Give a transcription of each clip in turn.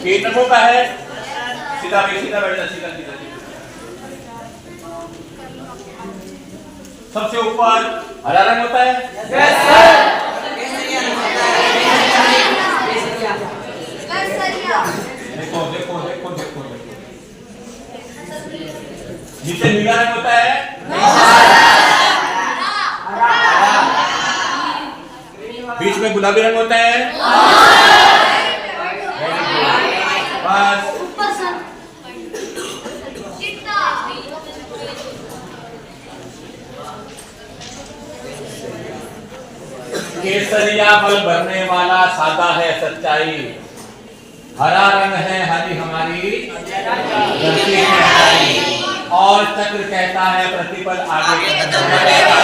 तीन रंगों का है, सीधा सीधा बैठना, सीधा सीधा। सबसे ऊपर हरा रंग होता है। Yes sir. देखो देखो देखो देखो देखो, नीचे नीला रंग होता है। बीच में गुलाबी रंग होता है। बस केसरिया बल भरने वाला सादा है सच्चाई, हरा रंग है हरी हमारी धरती है हमारी, और चक्र कहता है प्रतिपल आगे बढ़ेगा।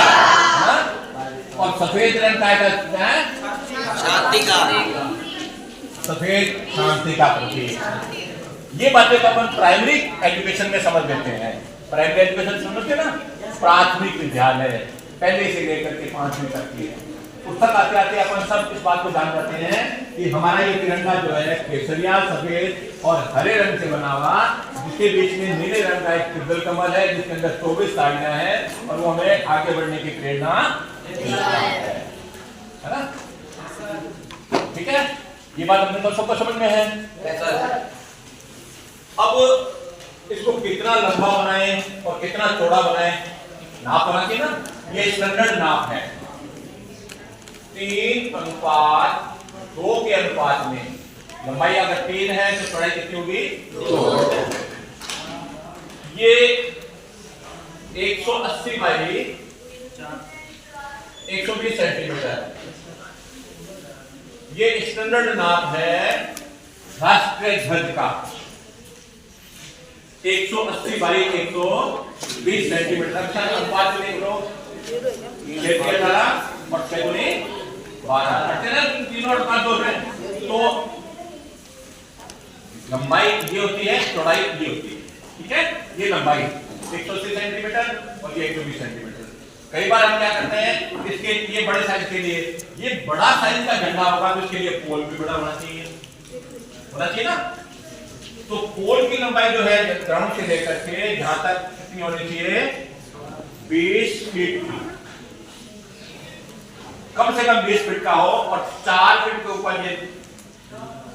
और सफेद रंग का है शांति का, सफेद शांति का प्रतीक। ये बातें तो अपन प्राइमरी एजुकेशन में समझ लेते हैं। प्राइमरी एजुकेशन समझते ना, प्राथमिक विद्यालय पहले से लेकर के 5वीं तक की है। पुस्तक आते आते अपन सब इस बात को जान जाते हैं कि हमारा ये तिरंगा जो है केसरिया सफेद और हरे रंग से बना हुआ, जिसके बीच में नीले रंग का एक त्रिदल कमल है, जिसके अंदर 24 साड़ियां हैं और वो हमें आगे बढ़ने की प्रेरणा देता है ना। ठीक है, ये बात अपने को सबको समझ में है। अब इसको कितना लंबा बनाए और कितना चौड़ा बनाए, नाप बना के ना, ये स्टैंडर्ड नाप है। 3:2 के अनुपात में लंबाई अगर 3 है तो चौड़ाई कितनी होगी 2। ये 180 बाई 120 सेंटीमीटर ये स्टैंडर्ड नाप है राष्ट्रीय ध्वज का। 180 बाई 120 सेंटीमीटर। अच्छा अनुपात देख लो, 18 और 12 तीनों अनुपात दो हैं। तो लंबाई ये होती है, चौड़ाई ये होती है। ठीक है, ये लंबाई 180 सेंटीमीटर और ये 120 सेंटीमीटर। कई बार हम क्या करते हैं, इसके ये बड़े साइज के लिए, ये बड़ा साइज का झंडा होगा तो इसके लिए पोल भी बड़ा होना चाहिए ना। तो पोल की लंबाई जो है ग्राउंड से लेकर के जहां तक कितनी होनी चाहिए 20 फीट की, कम से कम 20 फीट का हो, और 4 फीट के ऊपर ये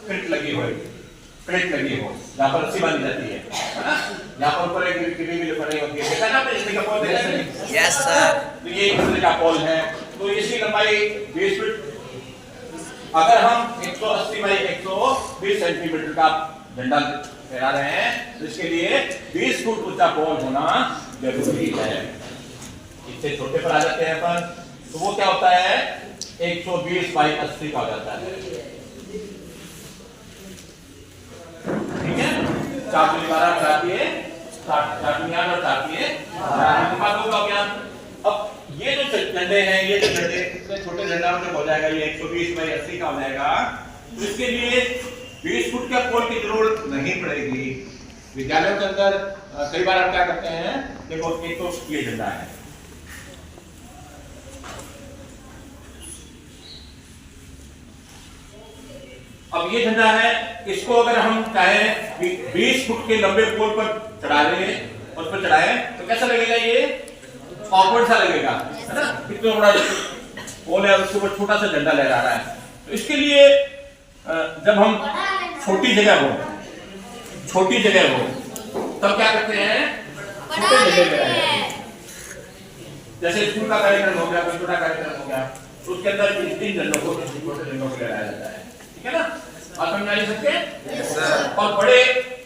क्रिट लगी हो, क्रिट लगी हो जहां पर रस्सी बांधी जाती है ना, यहाँ पर ऊपर एक गिरी भी बनी होती है। देखा ना आपने इसका पोल देखा है? Yes sir. तो ये एक तरह का पोल है, तो इसकी लंबाई 20 फीट। अगर हम 180 बाई 120 सेंटीमीटर का झंडा फहरा रहे हैं तो इसके लिए 20 फुट ऊंचा पोल होना जरूरी है। इससे छोटे पर आ जाते हैं अपन, तो वो क्या होता है 120 बाई 80 का हो जाता है। ठीक है, 4 12 चाहती है, 60 और चाहती है हो गया। अब ये जो झंडे हैं, ये जो झंडे छोटे झंडा में हो जाएगा, ये 120 बाई 80 का हो जाएगा। तो इसके लिए 20 फुट के पोल की जरूरत नहीं पड़ेगी। विद्यालयों के अंदर कई बार हम क्या करते हैं, देखो एक तो ये झंडा है, अब ये झंडा है, इसको अगर हम चाहे 20 फुट के लंबे पोल पर चढ़ा दें, उस पर चढ़ाए तो कैसा लगेगा, ये ऑकवर्ड सा लगेगा, है ना। कितना बड़ा पोल है, उसके ऊपर छोटा सा झंडा लहरा रहा है। तो इसके लिए जब हम छोटी जगह हो तब क्या करते हैं, छोटे झंडे ले रहे हैं। जैसे स्कूल का कार्यक्रम हो गया, छोटा कार्यक्रम हो गया, तो उसके अंदर 3 झंडों को, छोटे झंडों को लहराया जाता है। ठीक है ना, आप समझ आ सकते हैं। और बड़े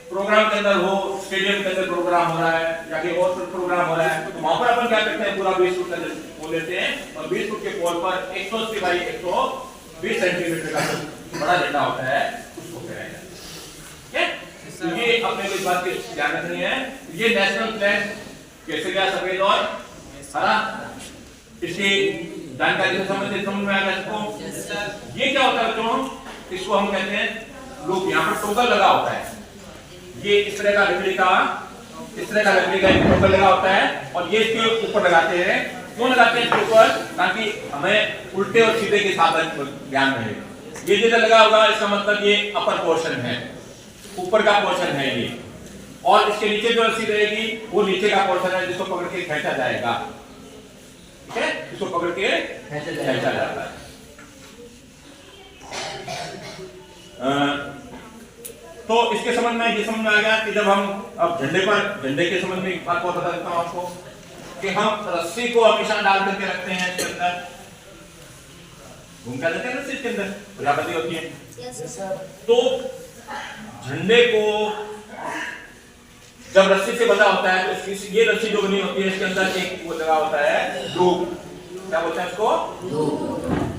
प्रोग्राम के अंदर हो, स्टेडियम के अंदर प्रोग्राम हो रहा है या कहीं और प्रोग्राम हो रहा है, तो वहां पर अपन क्या करते हैं, पूरा 20 फुट का पोल लेते हैं और 20 फुट के पोल पर 180 बाई 120 सेंटीमीटर का बड़ा झंडा होता है, उसको फहराया जाता है। ठीक है, तो ये अपने को इस बात की ध्यान रखनी है। ये नेशनल फ्लैग केसरिया सफेद और हरा, इसकी जानकारी से संबंधित समझ में आ गया इसको। ये क्या होता है बच्चों, इसको हम कहते हैं, लोग यहाँ पर टोकन लगा होता है, ये इस तरह का लकड़ी का इस तरह का लकड़ी का एक टोकन लगा होता है और ये इसके ऊपर लगाते हैं। क्यों लगाते हैं इसके ऊपर? ताकि हमें उल्टे और सीधे के साथ ज्ञान रहे। ये जिधर लगा होगा इसका मतलब ये अपर पोर्शन है, ऊपर का पोर्शन है ये, और इसके नीचे जो रस्सी रहेगी वो नीचे का पोर्शन है जिसको पकड़ के खींचा जाएगा। ठीक है, इसको पकड़ के खींचा जाता है। तो इसके समझ में ये समझ में आ गया कि जब हम अब झंडे के समझ में एक बात और बता देता हूं आपको कि हम रस्सी को हमेशा डाल करके रखते हैं इसके अंदर, घूमता देते हैं रस्सी के अंदर, प्रजापति होती है। तो झंडे को जब रस्सी से बंधा होता है तो ये रस्सी जो बनी होती है इसके अंदर एक वो लगा होता है लूप। क्या बोलते हैं इसको?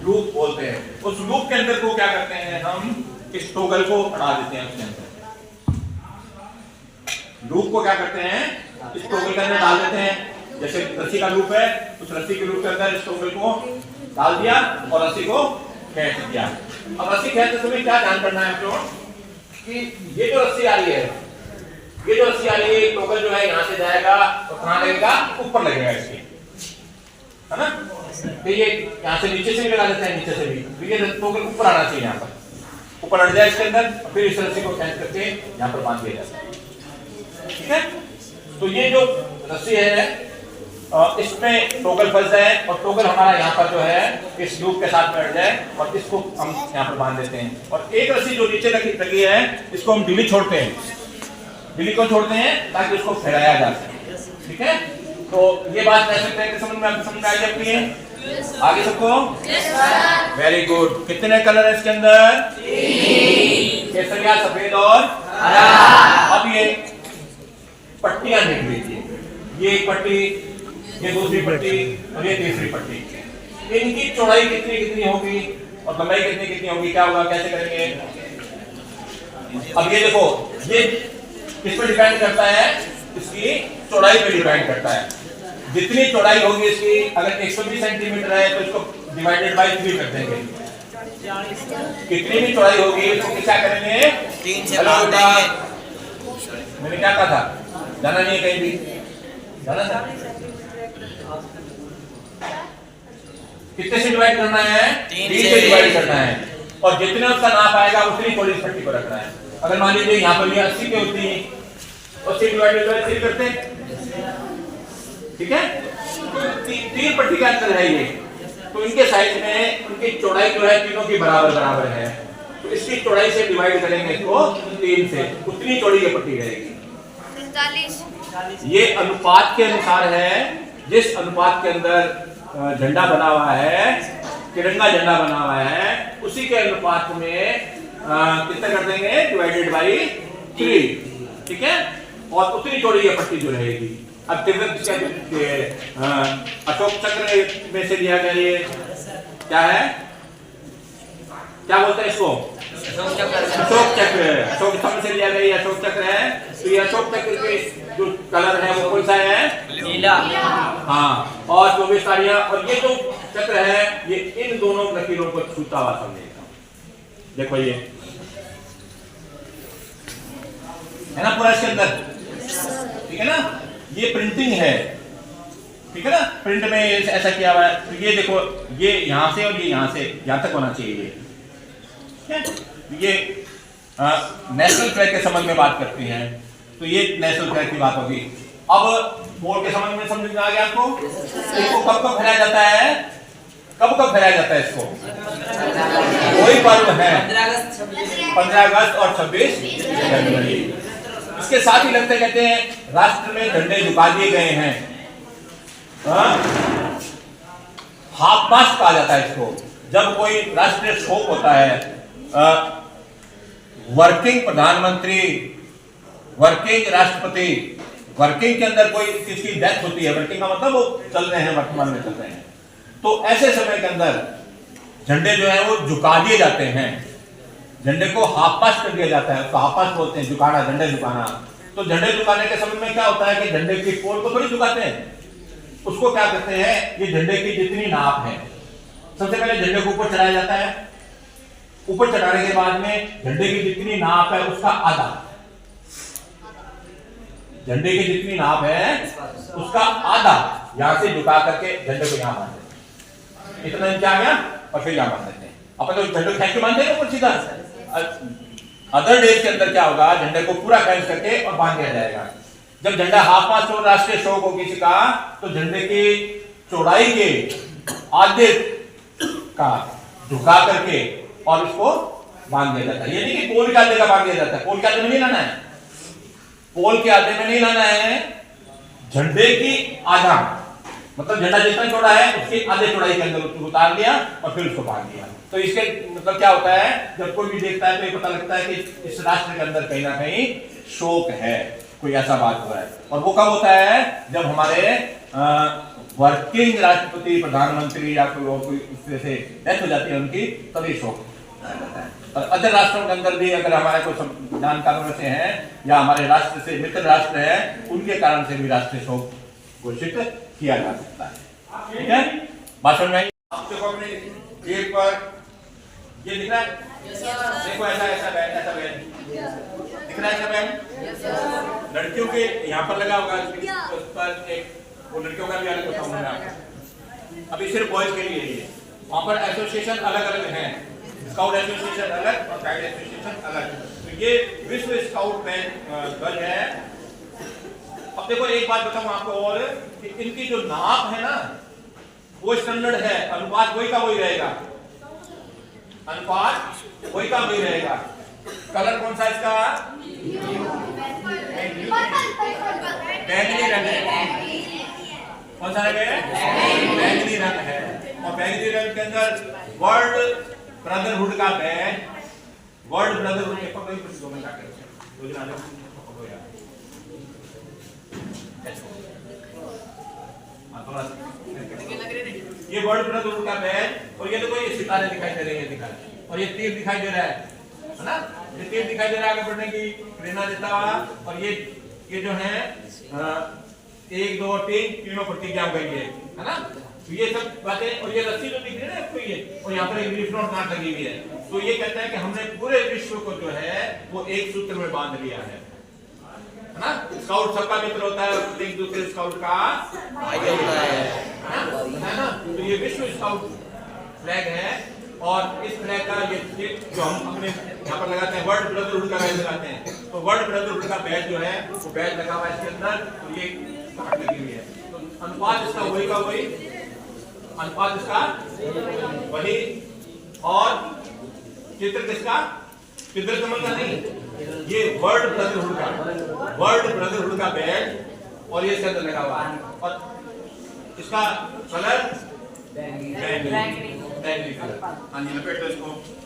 लूप बोलते हैं। उस लूप के अंदर को क्या करते हैं हम? इस टोगल को हटा देते हैं उसके अंदर। लूप को क्या करते हैं? इस टोगल के अंदर डाल देते हैं। जैसे रस्सी का लूप है, उस रस्सी के लूप के अंदर इस टोगल को डाल दिया और रस्सी को खींच दिया। अब रस्सी खींचते समय क्या ध्यान करना है आपको कि ये जो रस्सी आ रही है, ये जो रस्सी आ रही है, टोगल जो है यहाँ से जाएगा और कहाँ लगेगा? ऊपर लगेगा इसके, है ना? तो ये यहाँ से नीचे से भी लगा देते हैं, नीचे से भी। ये टोगल ऊपर आना चाहिए, यहाँ पर ऊपर अड़ जाए इसके अंदर, फिर इस रस्सी को खींच करके यहाँ पर बांध दिया जाता है। ठीक है, तो ये जो रस्सी है इसमें टोगल फंस जाए और टोगल हमारा यहाँ पर जो है इस लूप के साथ में अड़ जाए और इसको हम यहाँ पर बांध देते हैं। और एक रस्सी जो नीचे लगी है इसको हम ढीली छोड़ते हैं। ढीली को छोड़ते हैं ताकि उसको फैलाया जा सके। ठीक है, तो ये बात कह सकते हैं कि समझ में आ जाती है आगे सबको? Very good. कितने कलर है इसके अंदर? 3, केसरिया, सफेद और हरा। अब ये पट्टियां देख लीजिए, ये एक पट्टी, ये दूसरी पट्टी और ये तीसरी पट्टी। इनकी चौड़ाई कितनी कितनी होगी और लंबाई कितनी कितनी होगी? क्या होगा, कैसे करेंगे? अब ये देखो, ये किस पर डिपेंड करता है? इसकी चौड़ाई पे डिपेंड करता है। जितनी चौड़ाई होगी इसकी, अगर 120 सेंटीमीटर है तो इसको डिवाइडेड बाय 3 कर देंगे। कितनी भी चौड़ाई होगी इसको क्या करेंगे? 3 से बांट देंगे। मैंने क्या कहा था? जाना नहीं है कहीं भी, जाना था? कितने से डिवाइड करना है? 3 से डिवाइड करना है। और जितने उसका नाप आएगा उतनी चौड़ी पट्टी को रखना है। अगर मान लीजिए यहाँ पर 80 की होती है, 80 डिवाइडेड बाय 3 करते हैं। ठीक है, तो 3 पट्टी का अंतर है ये। तो इनके साइज में उनकी चौड़ाई जो है तीनों की बराबर है। तो इसकी चौड़ाई से डिवाइड करेंगे इसको 3 से, उतनी चौड़ी ये पट्टी रहेगी। 45। ये अनुपात के अनुसार है। जिस अनुपात के अंदर झंडा बना हुआ है, तिरंगा झंडा बना हुआ है, उसी के अनुपात में कितना कर देंगे? Divided by 3। ठीक है, और उतनी चौड़ी ये पट्टी जो रहेगी। अब अशोक चक्र में से लिया गया ये क्या है? क्या बोलते हैं इसको? अशोक चक्र। अशोक स्तंभ से लिया गया अशोक चक्र है। तो ये अशोक चक्र के जो कलर है वो कौन सा है? नीला। हाँ, और 24 तारियां। और ये जो चक्र है ये इन दोनों लकीरों को छूता हुआ समझेगा। देखो ये है ना पूरा इसके अंदर, ठीक है ना? ये प्रिंटिंग है, ठीक है ना? प्रिंट में ऐसा किया हुआ है। तो ये देखो, ये यहाँ से और ये यहाँ से यहाँ तक होना चाहिए। ये नेशनल फ्लैग के संबंध में बात करती हैं, तो ये नेशनल फ्लैग की बात होगी। अब बोर्ड के संबंध में समझ में आ गया आपको? इसको कब कब फहराया जाता है? कब कब फहराया जाता है इसको? वही पर्व है 15 अगस्त और 26 जनवरी। इसके साथ ही लगते कहते हैं राष्ट्र में झंडे झुका दिए गए हैं। हाफ मास्ट कहा जाता है इसको। जब कोई राष्ट्रीय शोक होता है, वर्किंग प्रधानमंत्री, वर्किंग राष्ट्रपति, वर्किंग के अंदर कोई किसकी डेथ होती है, वर्किंग का मतलब वो चल रहे हैं, वर्तमान में चल रहे हैं, तो ऐसे समय के अंदर झंडे जो है वो झुका दिए जाते हैं। झंडे को हाफ पास्ट कर दिया जाता है, उसको हाफ पास्ट बोलते हैं, झुकाना, झंडे झुकाना। तो झंडे झुकाने के समय में क्या होता है कि झंडे की पोल को थोड़ी झुकाते हैं, उसको क्या करते हैं, ये झंडे की जितनी नाप है, सबसे पहले झंडे को ऊपर चढ़ाया जाता है। ऊपर चढ़ाने के बाद में झंडे की जितनी नाप है उसका आधा, झंडे की जितनी नाप है उसका आधा यहाँ से झुका करके झंडे को यहाँ बांध देते हैं। इतना नीचे आ गया और फिर यहाँ बांध देते हैं। अपन तो झंडे खींच के बांध देंगे ऊपर सीधा। अदर डेज के अंदर क्या होगा, झंडे को पूरा खींच करके और बांध दिया जाएगा। जब झंडा हाफ मास्ट और राष्ट्रीय शोक हो किसी का, तो झंडे की चौड़ाई के आधे का झुका करके और इसको बांध दिया जाता है। ये नहीं कि पोल के आधे का बांध दिया जाता है, पोल के आधे में नहीं लाना है, पोल के आधे में नहीं लाना है, झंडे की आधा, मतलब झंडा जितना चौड़ा है उसके आधे चौड़ाई के अंदर उसको उतार लिया और फिर उसको बांध दिया। तो इसके मतलब क्या होता है, जब कोई भी देखता है तो ये पता लगता है कि इस राष्ट्र के अंदर कहीं ना कहीं शोक है, कोई ऐसा बात हो रहा है। और वो कब होता है, जब हमारे वर्किंग राष्ट्रपति, प्रधानमंत्री या कोई और कोई इस तरह से डेथ हो जाती है उनकी, तभी शोक होता है। और अदर राष्ट्रों के अंदर भी अगर हमारे कोई जानकारों से हैं या हमारे राष्ट्र से मित्र राष्ट्र है, उनके कारण से भी राष्ट्रीय शोक घोषित किया जा सकता है। ठीक है, बात समझ में आई? देखो अपने गेट पर ये दिख रहा है, देखो ऐसा ऐसा बैन, ऐसा बैन दिख रहा है, ऐसा बैन लड़कियों के यहाँ पर लगा होगा, उस पर एक वो लड़कियों का भी अलग होता होगा। अभी सिर्फ बॉयज के लिए ये, वहाँ पर एसोसिएशन अलग अलग हैं, स्काउट एसोसिएशन अलग और गाइड एसोसिएशन अलग। तो ये विश्व स्काउट ध्वज है। अब देखो एक बात बताऊं आपको और, कि इनकी जो नाप है ना वो स्टैंडर्ड है, अनुपात वही का वही रहेगा, अनुपात वही का वही रहेगा। कलर कौन सा इसका, बैंगनी रंग है। कौन सा रंग है, बैंगनी रंग है। और बैंगनी रंग के अंदर वर्ल्ड ब्रदरहुड का बैज, वर्ल्ड ब्रदरहुड के पकड़ कुछ दो मिनट आके दो दिन आने हो गया। ये वर्ल्ड ब्रदरहुड का बैज, और ये देखो ये सितारे दिखाई दे रहे हैं, दिखाई, और ये तीर दिखाई दे रहा है ना, ये तीर दिखाई दे रहा है आगे बढ़ने की प्रेरणा देता हुआ। और ये जो है 1 2 3 तीनों प्रतिज्ञा गई है ना, तो ये सब बातें। और ये रस्सी जो दिख रही है ना आपको ये, और यहाँ पर एक रिफ्रॉन्ट नाट लगी हुई है, तो ये कहता है कि हमने पूरे विश्व को जो है वो एक सूत्र में बांध लिया है ना। स्काउट सबका मित्र होता है, एक दूसरे स्काउट का भाई होता है ना। तो ये विश्व स्काउट फ्लैग है, और इस फ्लैग का ये जो हम अपने यहाँ पर लगाते हैं, वर्ल्ड ब्रदरहुड का बैज लगाते हैं, तो वर्ल्ड ब्रदरहुड का बैज जो है वो बैज लगा हुआ है इसके अंदर, तो ये काट लगी हुई है। तो अनुपात इसका वही का वही, अनुपात इसका वही, और चित्र किसका, चित्र समझना नहीं, ये वर्ल्ड ब्रदरहुड का बैज, और ये इसके अंदर लगा हुआ है। और इसका कलर बैंगनी कलर। हाँ जी, लपेट दो इसको।